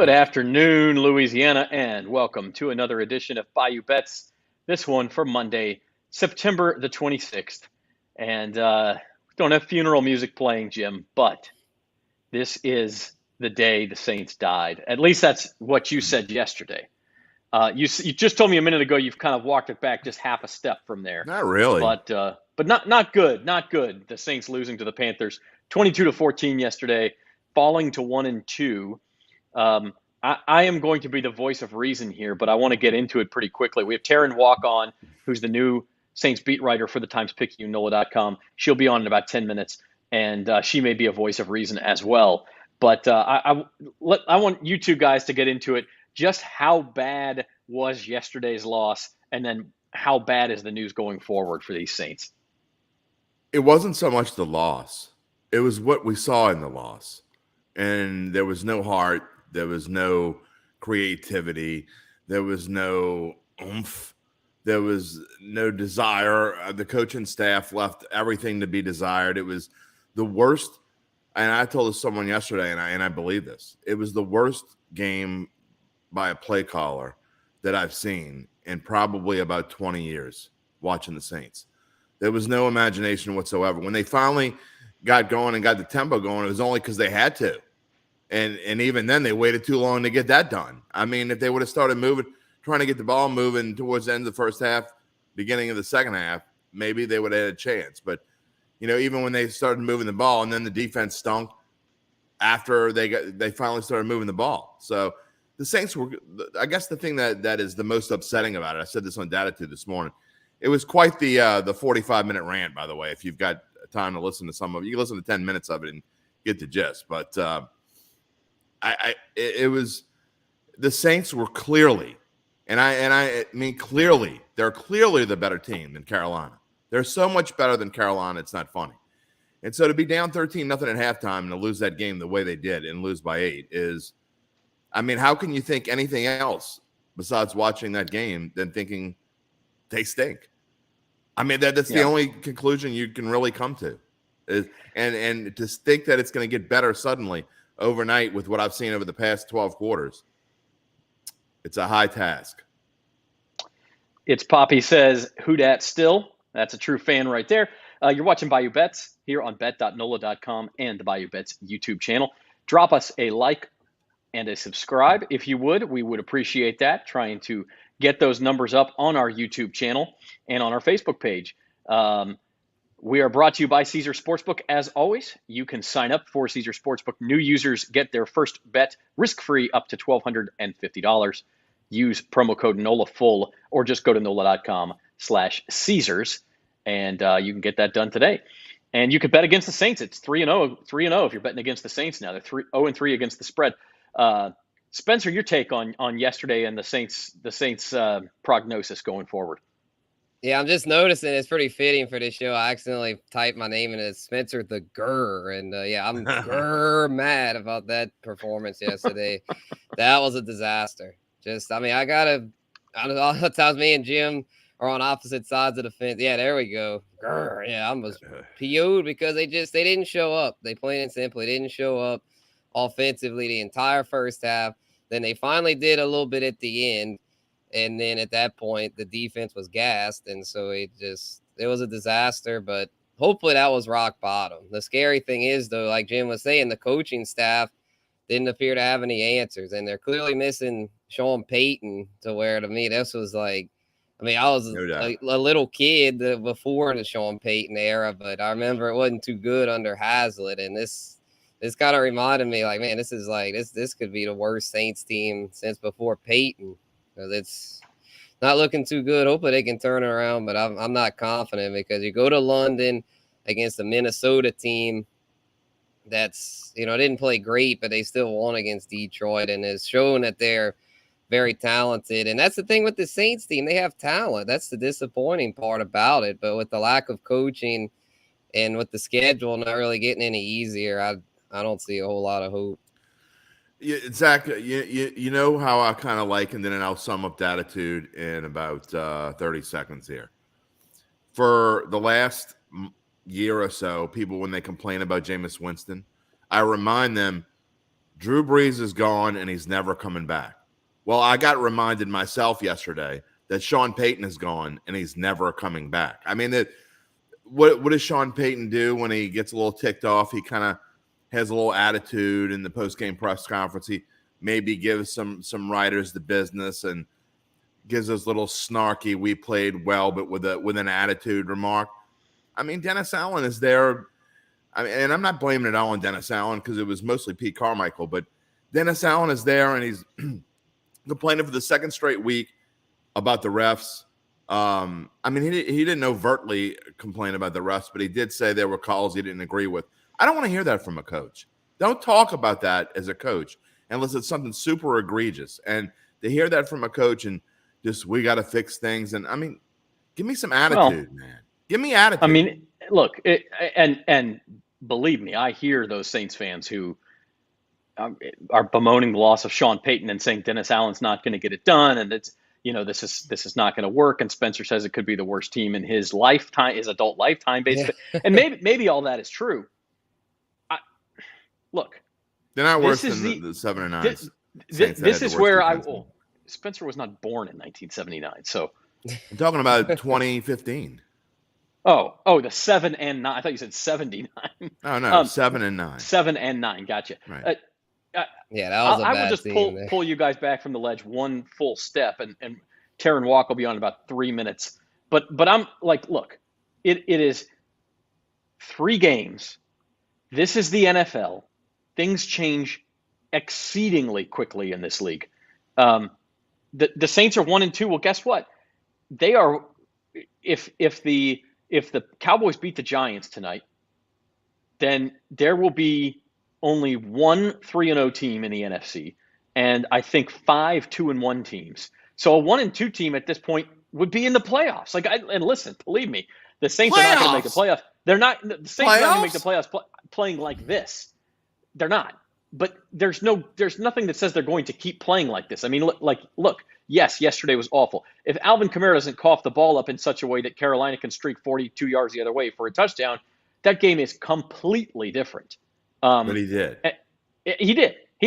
Good afternoon, Louisiana, and welcome to another edition of Bayou Bets. This one for Monday, September the 26th. And we don't have funeral music playing, Jim, but this is the day the Saints died. At least that's what you said yesterday. You just told me a minute ago you've kind of walked it back just half a step from there. Not really. But not good. Not good. The Saints losing to the Panthers 22-14 yesterday, falling to 1-2. I am going to be the voice of reason here, but I want to get into it pretty quickly. We have Terrin Waack on, who's the new Saints beat writer for the Times-Picayune, NOLA.com. She'll be on in about 10 minutes, and she may be a voice of reason as well. But I want you two guys to get into it. Just how bad was yesterday's loss, and then how bad is the news going forward for these Saints? It wasn't so much the loss. It was what we saw in the loss. And there was no heart. There was no creativity. There was no oomph. There was no desire. The coaching staff left everything to be desired. It was the worst. And I told someone yesterday, and I believe this. It was the worst game by a play caller that I've seen in probably about 20 years watching the Saints. There was no imagination whatsoever. When they finally got going and got the tempo going, it was only because they had to. And even then, they waited too long to get that done. I mean, if they would have started moving, trying to get the ball moving towards the end of the first half, beginning of the second half, maybe they would have had a chance. But, even when they started moving the ball and then the defense stunk after they finally started moving the ball. So the Saints were, I guess the thing that is the most upsetting about it, I said this on Datitude this morning, it was quite the 45-minute rant, by the way. If you've got time to listen to some of it, you can listen to 10 minutes of it and get the gist. But it was the Saints were clearly, and I mean clearly, they're clearly the better team than Carolina. They're so much better than Carolina, it's not funny. And so to be down 13-0 at halftime and to lose that game the way they did and lose by 8 is, I mean, how can you think anything else besides watching that game than thinking they stink? I mean, that's the only conclusion you can really come to. And to think that it's going to get better suddenly overnight with what I've seen over the past 12 quarters, it's a high task. It's Poppy says, who dat still? That's a true fan right there. You're watching Bayou Bets here on bet.nola.com and the Bayou Bets YouTube channel. Drop us a like and a subscribe if you would. We would appreciate that, trying to get those numbers up on our YouTube channel and on our Facebook page. We are brought to you by Caesar Sportsbook. As always, you can sign up for Caesar Sportsbook. New users get their first bet risk-free up to $1,250. Use promo code NOLAFULL or just go to NOLA.com/Caesars, and you can get that done today. And you could bet against the Saints. It's 3-0 if you're betting against the Saints now. They're 0-3 against the spread. Spencer, your take on yesterday and the Saints prognosis going forward. Yeah, I'm just noticing it's pretty fitting for this show. I accidentally typed my name in as Spencer the Grr, and I'm grr mad about that performance yesterday. That was a disaster. Just, I mean, I don't know, all the times me and Jim are on opposite sides of the fence. Yeah, there we go. Grr. Yeah, I was PO'd because they didn't show up. They plain and simply didn't show up offensively the entire first half. Then they finally did a little bit at the end. And then at that point, the defense was gassed. And so it was a disaster, but hopefully that was rock bottom. The scary thing is, though, like Jim was saying, the coaching staff didn't appear to have any answers. And they're clearly missing Sean Payton, to where, to me, this was like, I mean, I was a little kid before the Sean Payton era, but I remember it wasn't too good under Hazlitt. And this kind of reminded me, like, man, this is like, this could be the worst Saints team since before Payton. It's not looking too good. Hopefully they can turn it around, but I'm not confident, because you go to London against a Minnesota team that's, didn't play great, but they still won against Detroit, and is showing that they're very talented. And that's the thing with the Saints team. They have talent. That's the disappointing part about it. But with the lack of coaching and with the schedule not really getting any easier, I don't see a whole lot of hope. Yeah, exactly. You know how I kind of like, and then I'll sum up the attitude in about 30 seconds here. For the last year or so, people, when they complain about Jameis Winston, I remind them Drew Brees is gone and he's never coming back. Well, I got reminded myself yesterday that Sean Payton is gone and he's never coming back. I mean, what does Sean Payton do when he gets a little ticked off? He kind of has a little attitude in the post-game press conference. He maybe gives some writers the business and gives those little snarky, we played well, but with an attitude remark. I mean, Dennis Allen is there. I mean, and I'm not blaming it all on Dennis Allen because it was mostly Pete Carmichael, but Dennis Allen is there and he's complaining for the second straight week about the refs. I mean, he didn't overtly complain about the refs, but he did say there were calls he didn't agree with. I don't want to hear that from a coach. Don't talk about that as a coach unless it's something super egregious. And to hear that from a coach and just, we got to fix things. And I mean, give me some attitude, man. Give me attitude. I mean, look, and believe me, I hear those Saints fans who are bemoaning the loss of Sean Payton and saying Dennis Allen's not going to get it done, and it's, this is not going to work. And Spencer says it could be the worst team in his lifetime, his adult lifetime, basically. Yeah. And maybe all that is true. Look, they're not worse than the 7-9. This is where Spencer was not born in 1979, so I'm talking about 2015. Oh, the 7 and 9. I thought you said 79. Oh no, 7 and 9. 7 and 9. Gotcha. Right. Yeah, that was a bad I would just pull you guys back from the ledge one full step, and Terrin Waack will be on in about 3 minutes. But I'm like, look, it is 3 games. This is the NFL. Things change exceedingly quickly in this league. The Saints are 1-2. Well, guess what? They are. If the Cowboys beat the Giants tonight, then there will be only one 3-0 team in the NFC, and I think 5 2-1 teams. So a 1-2 team at this point would be in the playoffs. And listen, believe me, the Saints are not going to make the playoffs. They're not. The Saints are not going to make the playoffs playing like this. They're not. But there's nothing that says they're going to keep playing like this. I mean, look. Yes, yesterday was awful. If Alvin Kamara doesn't cough the ball up in such a way that Carolina can streak 42 yards the other way for a touchdown, that game is completely different. But he did. He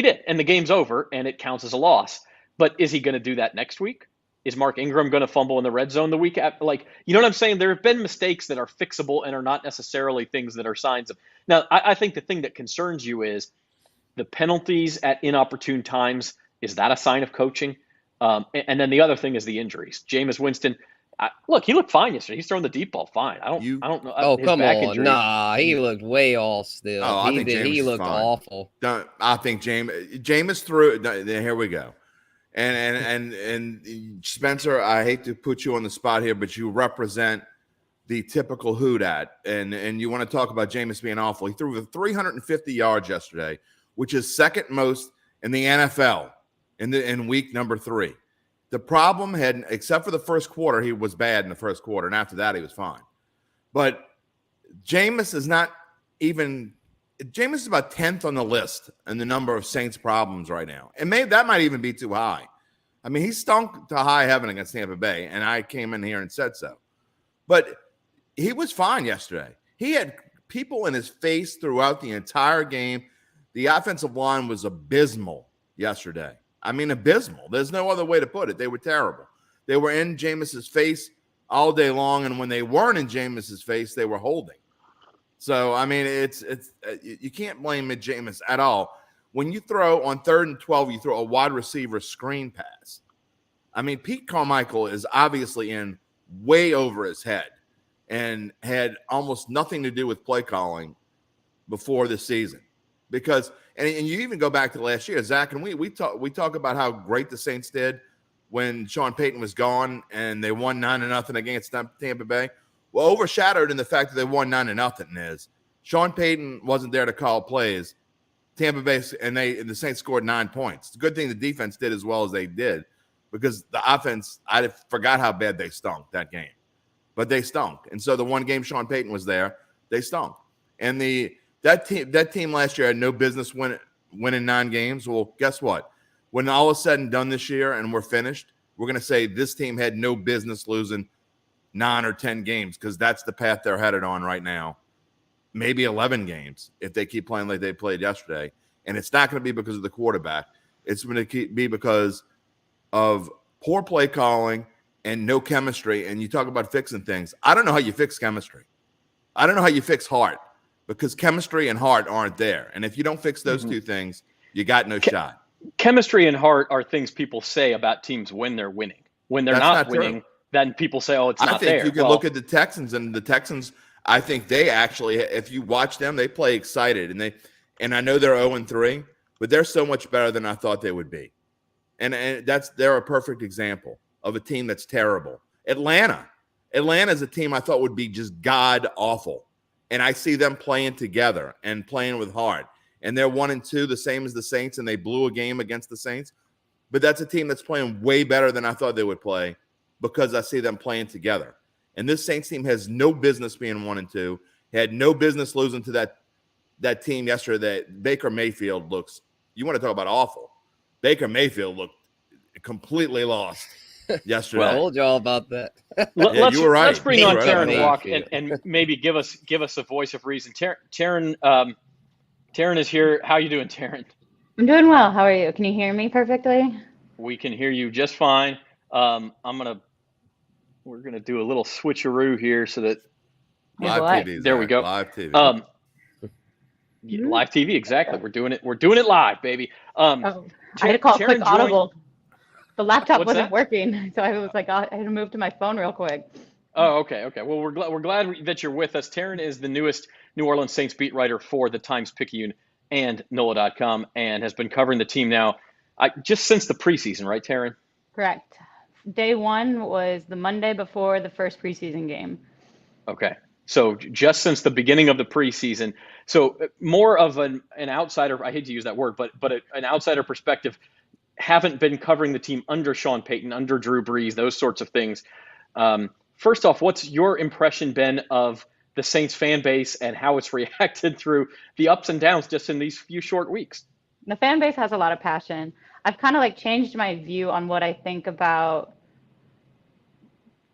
did. And the game's over, and it counts as a loss. But is he going to do that next week? Is Mark Ingram going to fumble in the red zone the week after? You know what I'm saying? There have been mistakes that are fixable and are not necessarily things that are signs of. Now, I think the thing that concerns you is the penalties at inopportune times. Is that a sign of coaching? And then the other thing is the injuries. Jameis Winston, look, he looked fine yesterday. He's throwing the deep ball fine. I don't know. Oh, come on. Injury. Nah, he looked way off still. Oh, He looked awful. I think Jameis threw it. Here we go. And Spencer, I hate to put you on the spot here, but you represent the typical who dat. And you want to talk about Jameis being awful. He threw for 350 yards yesterday, which is second most in the NFL. In week number 3. The problem except for the first quarter, he was bad in the first quarter, and after that, he was fine. But Jameis is about 10th on the list in the number of Saints problems right now. And that might even be too high. I mean, he stunk to high heaven against Tampa Bay, and I came in here and said so. But he was fine yesterday. He had people in his face throughout the entire game. The offensive line was abysmal yesterday. I mean, abysmal. There's no other way to put it. They were terrible. They were in Jameis's face all day long, and when they weren't in Jameis's face, they were holding. So, I mean, it's you can't blame Jameis at all. When you throw on 3rd and 12, you throw a wide receiver screen pass. I mean, Pete Carmichael is obviously in way over his head and had almost nothing to do with play calling before the season. Because and you even go back to last year, Zach, and we talk about how great the Saints did when Sean Payton was gone and they won 9-0 against Tampa Bay. Well, overshadowed in the fact that they won 9-0 is Sean Payton wasn't there to call plays. Tampa Bay and the Saints scored 9 points. It's a good thing the defense did as well as they did because the offense, I forgot how bad they stunk that game, but they stunk. And so the one game Sean Payton was there, they stunk. And that team last year had no business winning 9 games. Well, guess what? When all is said and done this year and we're finished, we're going to say this team had no business losing 9 or 10 games because that's the path they're headed on right now. Maybe 11 games if they keep playing like they played yesterday. And it's not going to be because of the quarterback. It's going to be because of poor play calling and no chemistry. And you talk about fixing things. I don't know how you fix chemistry. I don't know how you fix heart, because chemistry and heart aren't there. And if you don't fix those two things, you got no shot. Chemistry and heart are things people say about teams when they're winning. When they're not winning, then people say, oh, it's not there. I think you can look at the Texans, and the Texans, I think they actually, if you watch them, they play excited. And I know they're 0-3, but they're so much better than I thought they would be. And they're a perfect example of a team that's terrible. Atlanta is a team I thought would be just god awful. And I see them playing together and playing with heart. And they're 1-2, the same as the Saints, and they blew a game against the Saints. But that's a team that's playing way better than I thought they would play, because I see them playing together. And this Saints team has no business being 1-2. Had no business losing to that team yesterday. Baker Mayfield looks, you want to talk about awful. Baker Mayfield looked completely lost yesterday. Well, I told y'all about that. You were right. Let's bring on Terrin Waack and maybe give us a voice of reason. Terrin is here. How you doing, Terrin? I'm doing well. How are you? Can you hear me perfectly? We can hear you just fine. We're gonna do a little switcheroo here so that live TV. There we go. Live TV. Live TV, exactly. We're doing it live, baby. I had to call quick audible. The laptop wasn't working, so I was like, I had to move to my phone real quick. Oh, okay. Well, we're glad that you're with us. Terrin is the newest New Orleans Saints beat writer for the Times-Picayune and NOLA.com, and has been covering the team now just since the preseason, right, Terrin? Correct. Day one was the Monday before the first preseason game. Okay. So just since the beginning of the preseason. So more of an outsider, I hate to use that word, but an outsider perspective, haven't been covering the team under Sean Payton, under Drew Brees, those sorts of things. First off, what's your impression been of the Saints fan base and how it's reacted through the ups and downs just in these few short weeks? The fan base has a lot of passion. I've kind of changed my view on what I think about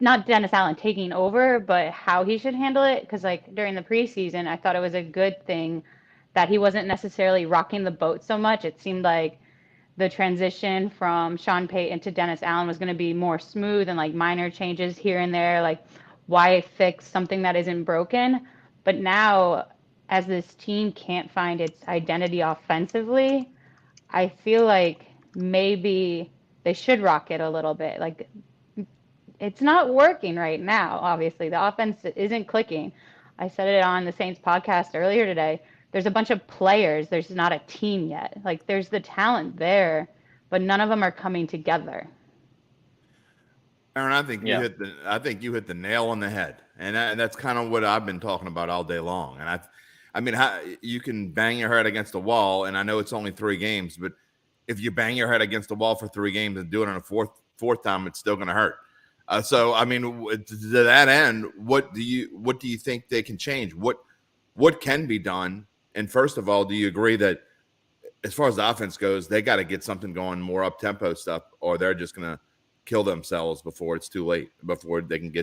not Dennis Allen taking over, but how he should handle it. Because during the preseason, I thought it was a good thing that he wasn't necessarily rocking the boat so much. It seemed like the transition from Sean Payton to Dennis Allen was going to be more smooth and minor changes here and there, why fix something that isn't broken. But now, as this team can't find its identity offensively, I feel like maybe they should rock it a little bit. It's not working right now, obviously. The offense isn't clicking. I said it on the Saints podcast earlier today. There's a bunch of players. There's not a team yet. There's the talent there, but none of them are coming together. Aaron, I think you hit the nail on the head. And that's kind of what I've been talking about all day long. And I mean, you can bang your head against the wall, and I know it's only 3 games, but if you bang your head against the wall for 3 games and do it on a fourth time, it's still going to hurt. So, I mean, to that end, what do you think they can change? What can be done? And first of all, do you agree that as far as the offense goes, they got to get something going, more up-tempo stuff, or they're just going to kill themselves before it's too late, before they can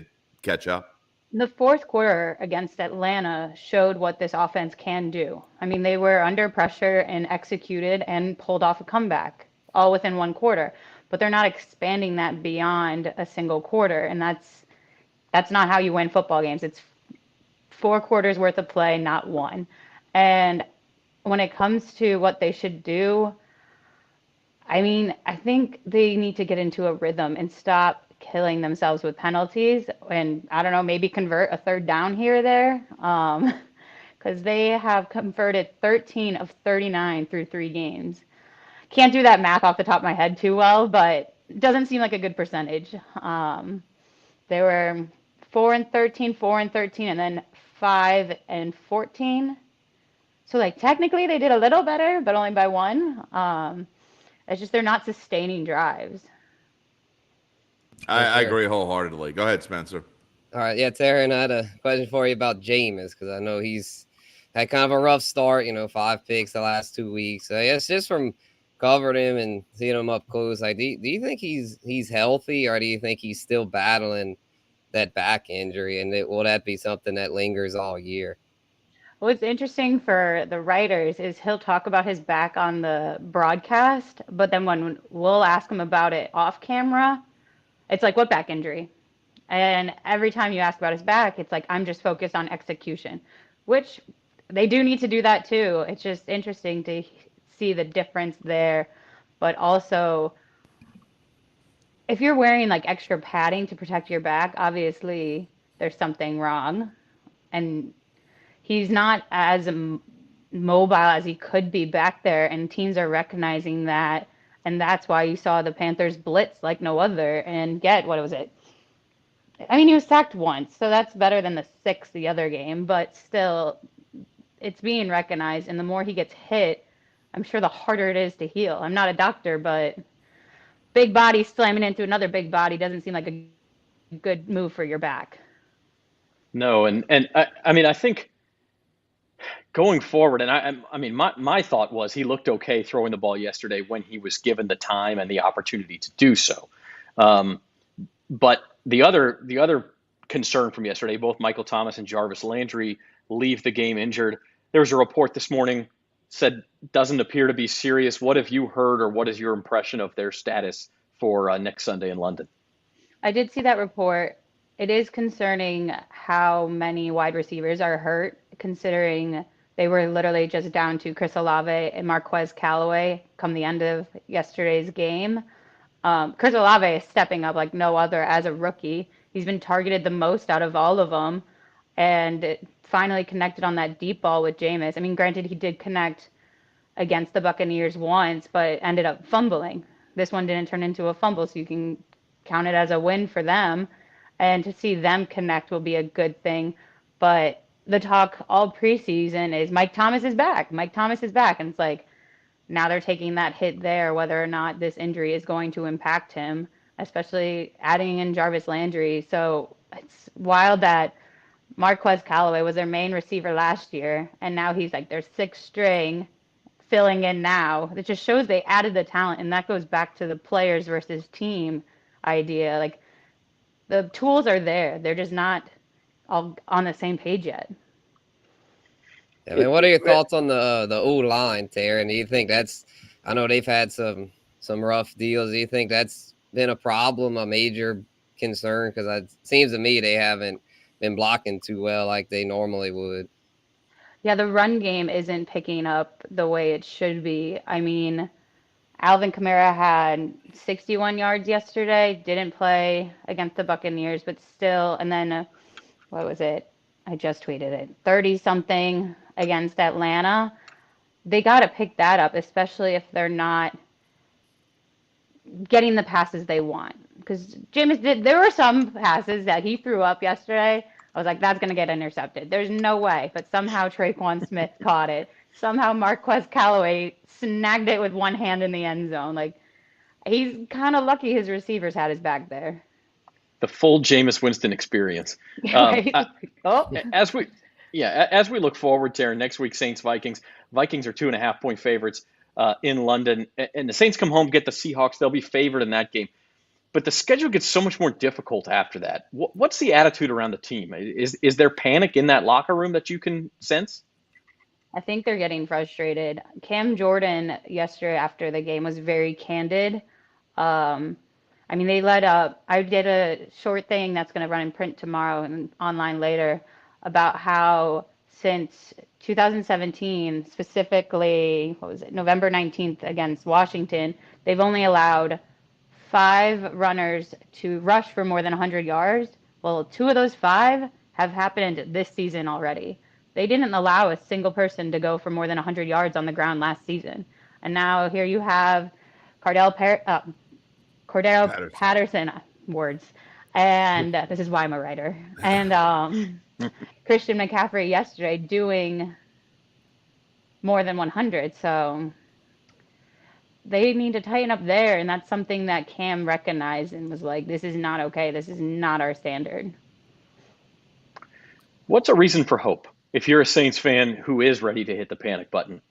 catch up? The fourth quarter against Atlanta showed what this offense can do. I mean, they were under pressure and executed and pulled off a comeback all within 1 quarter. But they're not expanding that beyond a single quarter. And that's not how you win football games. It's 4 quarters worth of play, not 1. And when it comes to what they should do, I mean, I think they need to get into a rhythm and stop killing themselves with penalties. And I don't know, maybe convert a 3rd down here or there. Because they have converted 13 of 39 through 3 games. Can't do that math off the top of my head too well, but it doesn't seem like a good percentage. They were 4-13, 4-13, and then 5-14. So technically they did a little better, but only by 1. It's just they're not sustaining drives. I agree wholeheartedly. Go ahead, Spencer. All right, yeah, Terrin, I had a question for you about Jameis, because I know he's had kind of a rough start. 5 picks the last 2 weeks. It's just from covering him and seeing him up close. Do you think he's healthy, or do you think he's still battling that back injury? And will that be something that lingers all year? What's interesting for the writers is he'll talk about his back on the broadcast, but then when we'll ask him about it off camera, it's like, what back injury? And every time you ask about his back, it's like, I'm just focused on execution, which they do need to do that too. It's just interesting to see the difference there. But also, if you're wearing like extra padding to protect your back, obviously there's something wrong. And he's not as mobile as he could be back there, and teams are recognizing that. And that's why you saw the Panthers blitz like no other and get, what was it? I mean, he was sacked once, so that's better than the 6 the other game, but still, it's being recognized. And the more he gets hit, I'm sure the harder it is to heal. I'm not a doctor, but big body slamming into another big body doesn't seem like a good move for your back. No, and I mean, I think going forward, and I mean, my thought was he looked okay throwing the ball yesterday when he was given the time and the opportunity to do so. But the other concern from yesterday, both Michael Thomas and Jarvis Landry leave the game injured. There was a report this morning said doesn't appear to be serious. What have you heard, or what is your impression of their status for next Sunday in London? I did see that report. It is concerning how many wide receivers are hurt, considering they were literally just down to Chris Olave and Marquez Callaway come the end of yesterday's game. Chris Olave is stepping up like no other as a rookie. He's been targeted the most out of all of them, and it finally connected on that deep ball with Jameis. I mean, granted, he did connect against the Buccaneers once, but ended up fumbling. This one didn't turn into a fumble, so you can count it as a win for them. And to see them connect will be a good thing. But the talk all preseason is Mike Thomas is back. Mike Thomas is back. And it's like, now they're taking that hit there, whether or not this injury is going to impact him, especially adding in Jarvis Landry. So it's wild that Marquez Callaway was their main receiver last year, and now he's like their 6th string filling in now. It just shows they added the talent, and that goes back to the players versus team idea. Like, the tools are there. They're just not all on the same page yet. I mean, what are your thoughts on the O line, Terrin? Do you think that's? I know they've had some rough deals. Do you think that's been a problem, a major concern? Because it seems to me they haven't been blocking too well like they normally would. Yeah, the run game isn't picking up the way it should be. I mean, Alvin Kamara had 61 yards yesterday, didn't play against the Buccaneers, but still, and then what was it? I just tweeted it. 30-something against Atlanta. They got to pick that up, especially if they're not getting the passes they want. Because Jameis did, there were some passes that he threw up yesterday. I was like, that's going to get intercepted. There's no way. But somehow Traquan Smith caught it. Somehow Marquez Callaway snagged it with one hand in the end zone. Like, he's kind of lucky his receivers had his back there. The full Jameis Winston experience. Right? As we look forward, Terrin, next week, Saints Vikings. Vikings are 2.5-point favorites in London, and the Saints come home, get the Seahawks. They'll be favored in that game. But the schedule gets so much more difficult after that. What's the attitude around the team? Is there panic in that locker room that you can sense? I think they're getting frustrated. Cam Jordan yesterday after the game was very candid. I mean, they let up. I did a short thing that's going to run in print tomorrow and online later about how since 2017, specifically, what was it, November 19th against Washington, they've only allowed 5 runners to rush for more than 100 yards. Well, 2 of those 5 have happened this season already. They didn't allow a single person to go for more than 100 yards on the ground last season. And now here you have Cordell Patterson, words. And this is why I'm a writer. And Christian McCaffrey yesterday doing more than 100. So they need to tighten up there. And that's something that Cam recognized and was like, this is not okay. This is not our standard. What's a reason for hope? If you're a Saints fan who is ready to hit the panic button,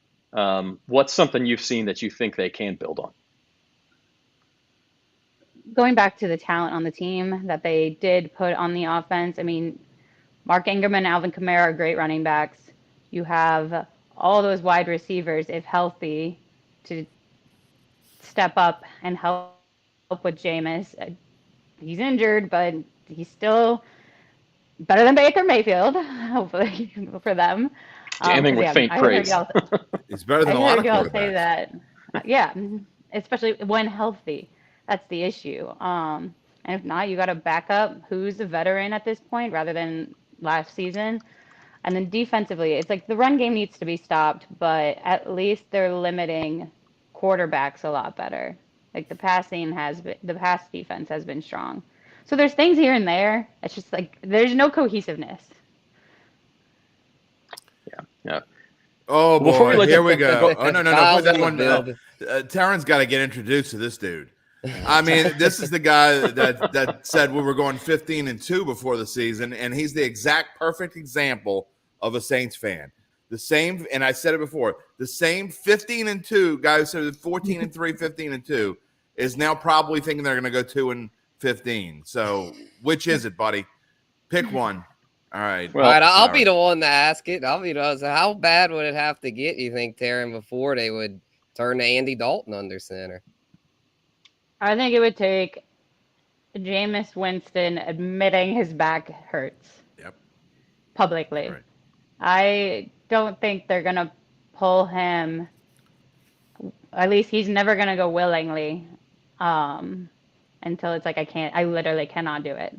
what's something you've seen that you think they can build on? Going back to the talent on the team that they did put on the offense, I mean, Mark Ingram and Alvin Kamara are great running backs. You have all those wide receivers, if healthy, to step up and help with Jameis. He's injured, but he's still better than Baker Mayfield, hopefully for them. Damning with faint praise. He's better than a lot of quarterbacks. Say that. Yeah, especially when healthy. That's the issue. And if not, you got to back up who's a veteran at this point rather than last season. And then defensively, it's like the run game needs to be stopped, but at least they're limiting quarterbacks a lot better. Like the pass defense has been strong. So there's things here and there. It's just like there's no cohesiveness. Yeah. Oh boy, here we go. Oh no, put that one. Terrin's got to get introduced to this dude. I mean, this is the guy that said we were going 15-2 before the season, and he's the exact perfect example of a Saints fan. The same, and I said it before, the same 15-2 guy who said 14-3, 15-2 is now probably thinking they're going to go 2-15. So, which is it, buddy? Pick one. All right. Well, all right, I'll be the one to ask it. So how bad would it have to get, you think, Terrin, before they would turn to Andy Dalton under center? I think it would take Jameis Winston admitting his back hurts. Yep. Publicly. Right. I don't think they're going to pull him. At least he's never going to go willingly until it's like, I literally cannot do it.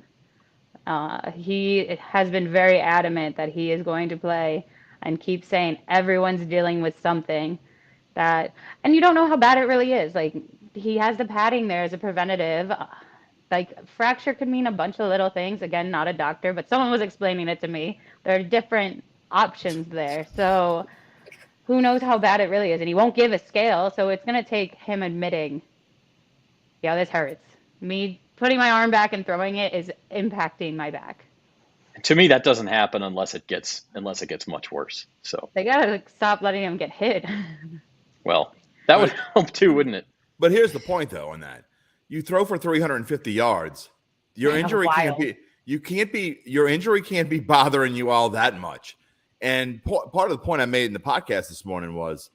He has been very adamant that he is going to play and keeps saying everyone's dealing with something and you don't know how bad it really is. Like, he has the padding there as a preventative. Like, fracture could mean a bunch of little things. Again, not a doctor, but someone was explaining it to me. There are different options there. So who knows how bad it really is? And he won't give a scale. So it's going to take him admitting, yeah, this hurts. Me putting my arm back and throwing it is impacting my back. To me, that doesn't happen unless it gets much worse. So they got to stop letting him get hit. Well, that would help too, wouldn't it? But here's the point, though, on that. You throw for 350 yards. Your injury can't be bothering you all that much. And part of the point I made in the podcast this morning was,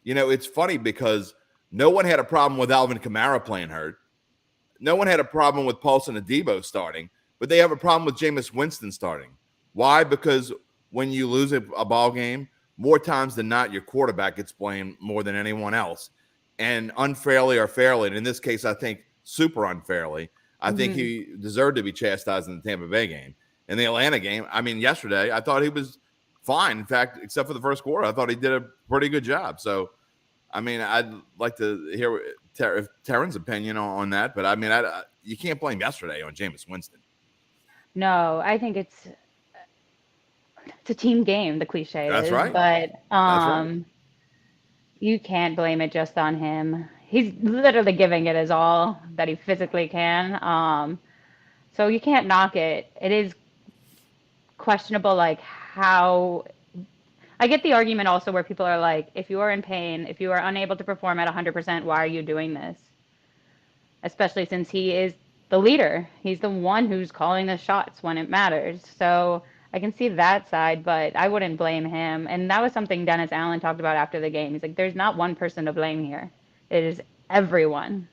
it's funny because no one had a problem with Alvin Kamara playing hurt. No one had a problem with Paulson Adebo starting, but they have a problem with Jameis Winston starting. Why? Because when you lose a ball game, more times than not, your quarterback gets blamed more than anyone else. And unfairly or fairly, and in this case, I think super unfairly, I think he deserved to be chastised in the Tampa Bay game. In the Atlanta game, I mean, yesterday, I thought he was fine. In fact, except for the first quarter, I thought he did a pretty good job. So, I mean, I'd like to hear Terrin's opinion on that. But, I mean, you can't blame yesterday on Jameis Winston. No, I think it's a team game, the cliche That's is. Right. But That's right. You can't blame it just on him. He's literally giving it his all that he physically can. So you can't knock it. It is questionable, like how I get the argument also where people are like, if you are in pain, if you are unable to perform at 100%, why are you doing this? Especially since he is the leader. He's the one who's calling the shots when it matters. So I can see that side, but I wouldn't blame him. And that was something Dennis Allen talked about after the game. He's like, there's not one person to blame here. It is everyone.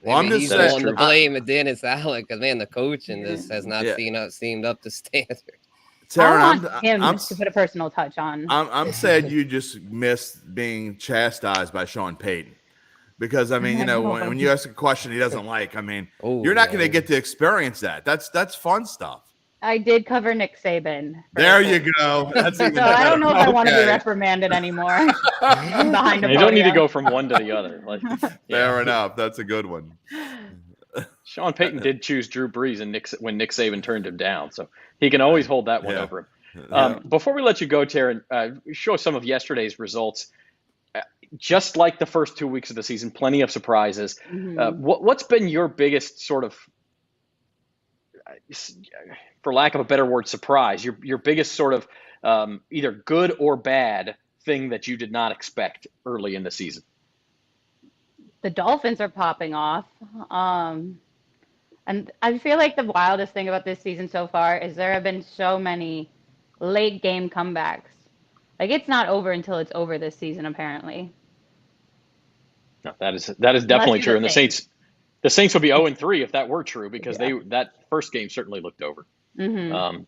Well, I'm just saying to blame Dennis Allen because, man, the coaching just has not seemed up to standard. Terrin, I want him to put a personal touch on. I'm sad you just missed being chastised by Sean Payton. Because, I mean, when you ask a question he doesn't like, I mean, you're not going to get to experience that. That's fun stuff. I did cover Nick Saban. There you go. That's even so I don't know if I want to be reprimanded anymore. Behind the You don't need to go from one to the other. Fair enough. That's a good one. Sean Payton did choose Drew Brees when Nick Saban turned him down, so he can always hold that one over him. Before we let you go, Terrin, show some of yesterday's results. Just like the first 2 weeks of the season, plenty of surprises. What's been your biggest sort of, for lack of a better word, surprise? Your biggest sort of either good or bad thing that you did not expect early in the season? The Dolphins are popping off. And I feel like the wildest thing about this season so far is there have been so many late game comebacks. Like, it's not over until it's over this season, apparently. No, that is Unless definitely you're true. And the Saints. The Saints would be 0-3 if that were true, because Yeah. that first game certainly looked over. Mm-hmm.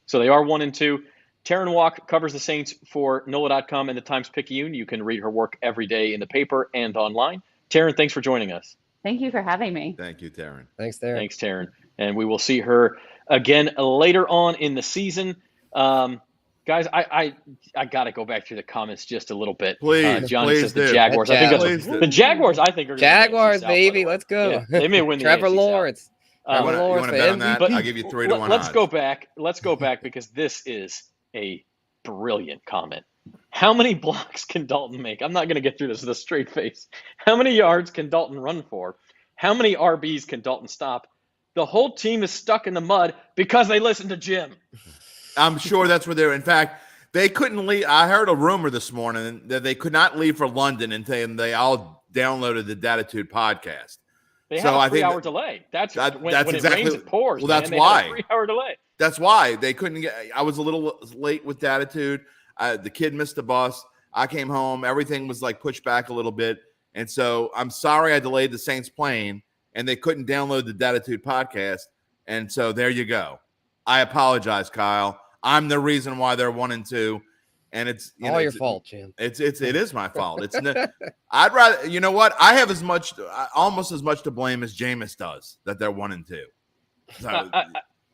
So they are 1-2. Terrin Waack covers the Saints for NOLA.com and the Times-Picayune. You can read her work every day in the paper and online. Terrin, thanks for joining us. Thank you for having me. Thank you, Terrin. Thanks, Terrin. Thanks, Terrin. And we will see her again later on in the season. Guys, I got to go back through the comments just a little bit. Please, Johnny please says the do. Jaguars. I think Please that's do. the Jaguars. I think are gonna win the AFC Jaguars, South, by the baby. way. Let's go. Yeah, they may win the Trevor AFC South. Lawrence. You Trevor want Lawrence to for bet on that? MVP. I'll give you 3-1 Let's odds. go back. Let's go back, because this is a brilliant comment. How many blocks can Dalton make? I'm not going to get through this with a straight face. How many yards can Dalton run for? How many RBs can Dalton stop? The whole team is stuck in the mud because they listen to Jim. I'm sure that's where they're. In fact, they couldn't leave. I heard a rumor this morning that they could not leave for London until they all downloaded the Datitude podcast. They So have I a think 3-hour delay. That's when exactly, it rains, it pours. Well, Man. that's They why. have a 3-hour delay. That's why they couldn't get. I was a little late with Datitude. The kid missed the bus. I came home. Everything was like pushed back a little bit. And so I'm sorry I delayed the Saints plane and they couldn't download the Datitude podcast. And so there you go. I apologize, Kyle. I'm the reason why they're 1-2. And it's All your fault, Jim. It is my fault. I'd rather, you know what? I have almost as much to blame as Jameis does that they're 1-2. So,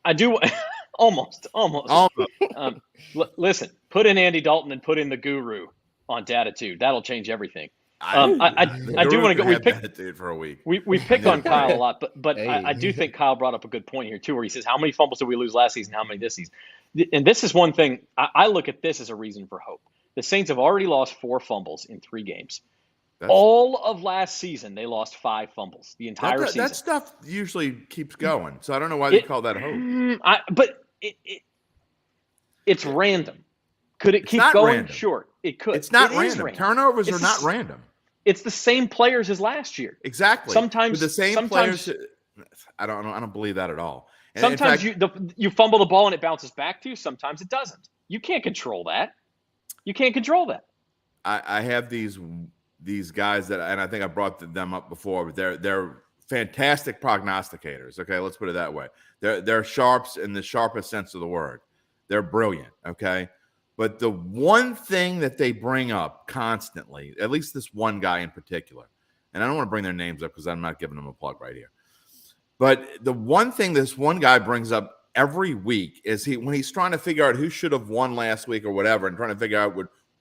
I do almost. Listen, put in Andy Dalton and put in the Guru on Datitude. That'll change everything. I do want to go. We pick for a week. We pick on Kyle a lot, but Hey. I do think Kyle brought up a good point here too, where he says, how many fumbles did we lose last season? How many this season? And this is one thing I look at this as a reason for hope. The Saints have already lost 4 fumbles in 3 games. All of last season, they lost 5 fumbles the entire season. That stuff usually keeps going, so I don't know why they call that hope. But it's random. Could it keep going? Random. Sure, it could. It's not It is random. Turnovers are not random. It's the same players as last year. Exactly. Sometimes with the same players. I don't believe that at all. And sometimes fact, you fumble the ball and it bounces back to you. Sometimes it doesn't. You can't control that. I have these guys that, and I think I brought them up before, but they're fantastic prognosticators. Okay, let's put it that way. They're sharps in the sharpest sense of the word. They're brilliant. Okay. But the one thing that they bring up constantly, at least this one guy in particular, and I don't want to bring their names up because I'm not giving them a plug right here. But the one thing this one guy brings up every week is when he's trying to figure out who should have won last week or whatever, and trying to figure out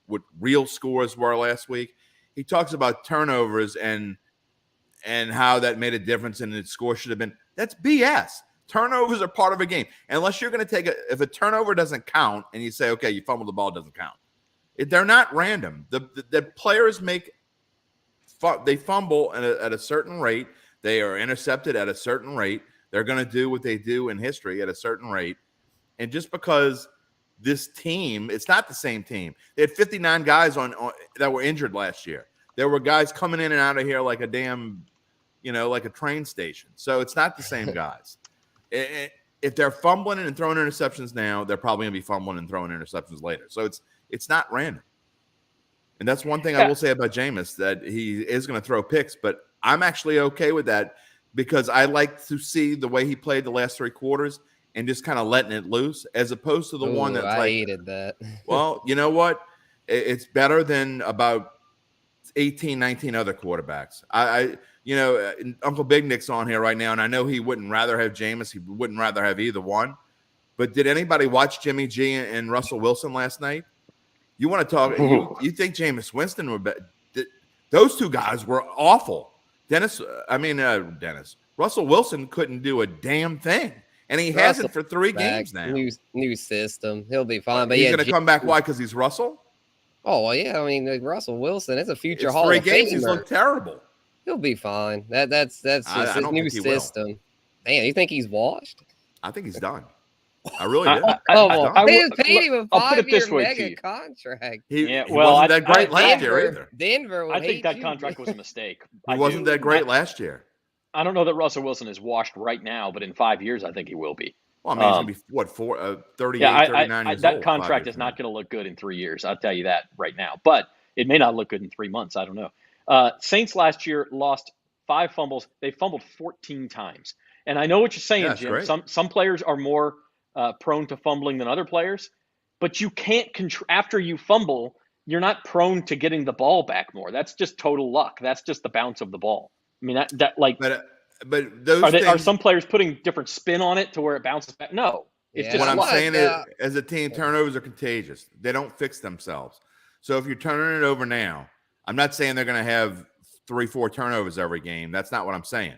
what real scores were last week, he talks about turnovers and how that made a difference and the score should have been. That's BS. Turnovers are part of a game. Unless you're going to take if a turnover doesn't count and you say, okay, you fumbled the ball, it doesn't count. They're not random. The players they fumble at a certain rate. They are intercepted at a certain rate. They're going to do what they do in history at a certain rate. And just because this team, it's not the same team. They had 59 guys on that were injured last year. There were guys coming in and out of here like a damn, like a train station. So it's not the same guys. If they're fumbling and throwing interceptions now, they're probably going to be fumbling and throwing interceptions later. So it's not random. And that's one thing I will say about Jameis, that he is going to throw picks, but I'm actually okay with that because I like to see the way he played the last 3 quarters and just kind of letting it loose, as opposed to the one that's I hated that. Well, you know what? It's better than about 18, 19 other quarterbacks. Uncle Big Nick's on here right now, and I know he wouldn't rather have Jameis. He wouldn't rather have either one. But did anybody watch Jimmy G and Russell Wilson last night? You want to talk? You think Jameis Winston were better? Those 2 guys were awful. Russell Wilson couldn't do a damn thing, and he hasn't for 3 games now. New system. He'll be fine. But he's going to come back. Why? Because he's Russell? Oh, well, yeah. I mean, Russell Wilson, it's a future it's Hall 3 of games. Famer. He's looked terrible. He'll be fine. That's just his new system. Damn, you think he's washed? I think he's done. I really do. They just paid him a 5-year mega contract. He wasn't that great last year either. Denver I think that contract was a mistake. He wasn't that great last year. I don't know that Russell Wilson is washed right now, but in 5 years, I think he will be. Well, I mean, he's going to be, what, 38, Yeah, 39 years that old. contract is not going to look good in 3 years. I'll tell you that right now. But it may not look good in 3 months. I don't know. Saints last year lost 5 fumbles. They fumbled 14 times. And I know what you're saying, Yeah, Jim. great. Some players are more prone to fumbling than other players. But you can't after you fumble, you're not prone to getting the ball back more. That's just total luck. That's just the bounce of the ball. I mean, that like. But those things, are some players putting different spin on it to where it bounces back? No. It's just what I'm luck. saying is, as a team, turnovers are contagious. They don't fix themselves. So if you're turning it over now, I'm not saying they're going to have 3-4 turnovers every game. That's not what I'm saying.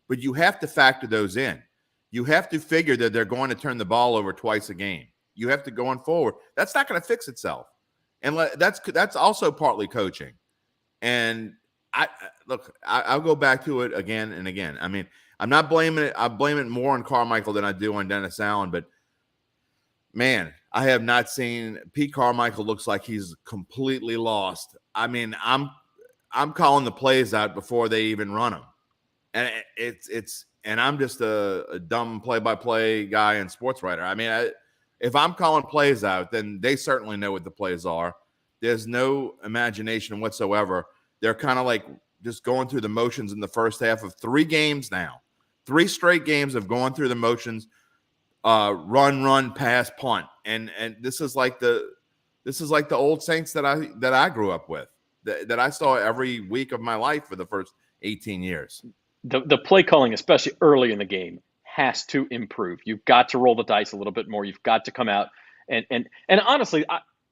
But you have to factor those in. You have to figure that they're going to turn the ball over twice a game. You have to go on forward. That's not going to fix itself. And that's also partly coaching. And I'll go back to it again and again. I mean, I'm not blaming it. I blame it more on Carmichael than I do on Dennis Allen. But, man, I have not seen – Pete Carmichael looks like he's completely lost. I mean, I'm calling the plays out before they even run them. And and I'm just a dumb play-by-play guy and sports writer. I mean, if I'm calling plays out, then they certainly know what the plays are. There's no imagination whatsoever. They're kind of like just going through the motions in the first half of 3 games now. 3 straight games of going through the motions, run, pass, punt. And this is like the old Saints that I grew up with, that I saw every week of my life for the first 18 years. The play calling, especially early in the game, has to improve. You've got to roll the dice a little bit more. You've got to come out and honestly,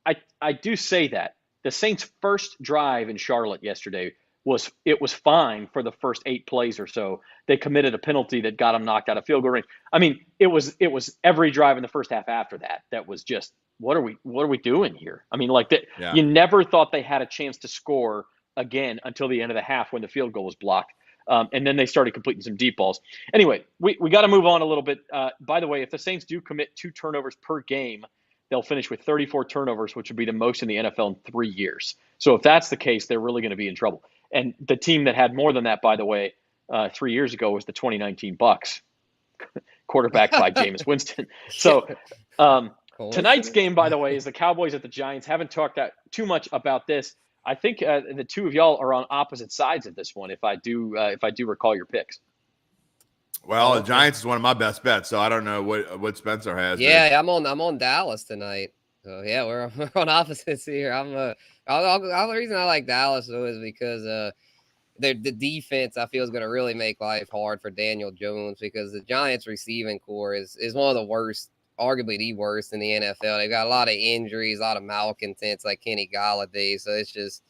I do say that the Saints' first drive in Charlotte yesterday was fine for the first 8 plays or so. They committed a penalty that got them knocked out of field goal range. I mean, it was every drive in the first half after that was just what are we doing here? I mean, like that. Yeah. You never thought they had a chance to score again until the end of the half when the field goal was blocked. And then they started completing some deep balls. Anyway, we got to move on a little bit. By the way, if the Saints do commit 2 turnovers per game, they'll finish with 34 turnovers, which would be the most in the NFL in 3 years. So if that's the case, they're really going to be in trouble. And the team that had more than that, by the way, 3 years ago was the 2019 Bucs, quarterbacked by Jameis Winston. So tonight's game, by the way, is the Cowboys at the Giants. Haven't talked too much about this. I think the two of y'all are on opposite sides of this one. If I do recall your picks. Well, the Giants is one of my best bets, so I don't know what Spencer has. Yeah, I'm on Dallas tonight. So yeah, we're on opposites here. The reason I like Dallas though is because the defense I feel is going to really make life hard for Daniel Jones, because the Giants receiving core is one of the worst, arguably the worst in the NFL. They've got a lot of injuries, a lot of malcontents like Kenny Golladay. So it's just,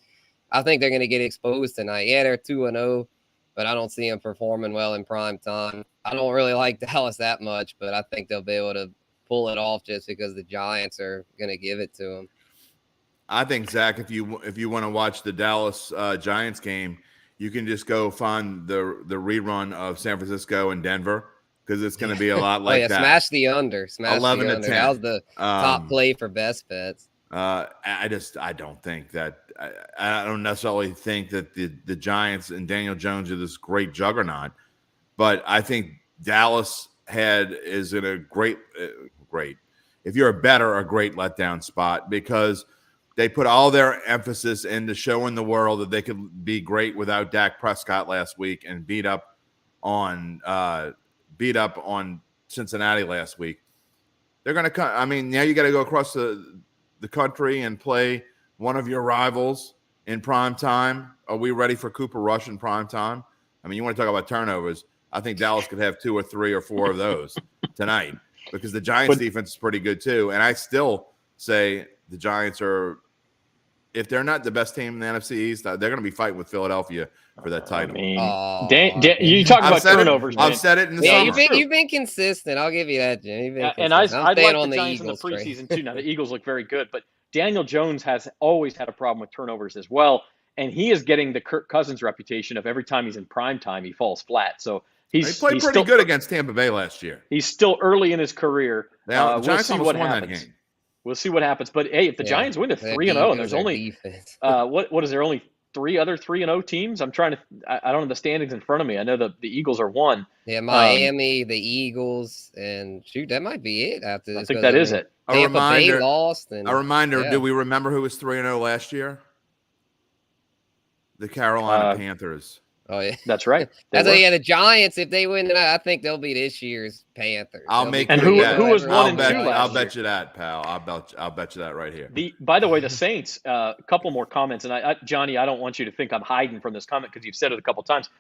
I think they're going to get exposed tonight. Yeah, they're 2-0, but I don't see them performing well in prime time. I don't really like Dallas that much, but I think they'll be able to pull it off just because the Giants are going to give it to them. I think, Zach, if you want to watch the Dallas Giants game, you can just go find the rerun of San Francisco and Denver, because it's going to be a lot like that. Smash the under. 11 to 10. That was the top play for best bets. I don't think that. I don't necessarily think that the Giants and Daniel Jones are this great juggernaut, but I think Dallas is in a great. If you're a bettor, a great letdown spot, because they put all their emphasis into showing the world that they could be great without Dak Prescott last week and beat up on Cincinnati last week. They're going to come. I mean, now you got to go across the country and play one of your rivals in prime time. Are we ready for Cooper Rush in prime time? I mean, you want to talk about turnovers. I think Dallas could have 2 or 3 or 4 of those tonight, because the Giants defense is pretty good too. And I still say the Giants are, if they're not the best team in the NFC East, they're going to be fighting with Philadelphia for that title. I mean, you talk about turnovers. I've said it in the summer. You've been consistent. I'll give you that, Jim. And I'd like the Giants in the preseason too. Now the Eagles look very good, but Daniel Jones has always had a problem with turnovers as well, and he is getting the Kirk Cousins reputation of every time he's in prime time he falls flat. So he played pretty good against Tampa Bay last year. He's still early in his career. Now, the Giants almost won that game. We'll see what happens. But hey, if the Giants win, they're 3-0, and there's only what is there? Only three other 3-0 teams. I don't have the standings in front of me. I know the Eagles are one. Yeah, Miami, the Eagles, and shoot, that might be it after this. I think that is it. Tampa Bay lost. And, a reminder, do we remember who was 3-0 last year? The Carolina Panthers. Oh, yeah. That's right. The Giants, if they win tonight, I think they'll be this year's Panthers. I'll make and who was 1 and 2 last I'll bet you that, pal. I'll bet you that right here. By the way, the Saints, a couple more comments. And Johnny, I don't want you to think I'm hiding from this comment because you've said it a couple times.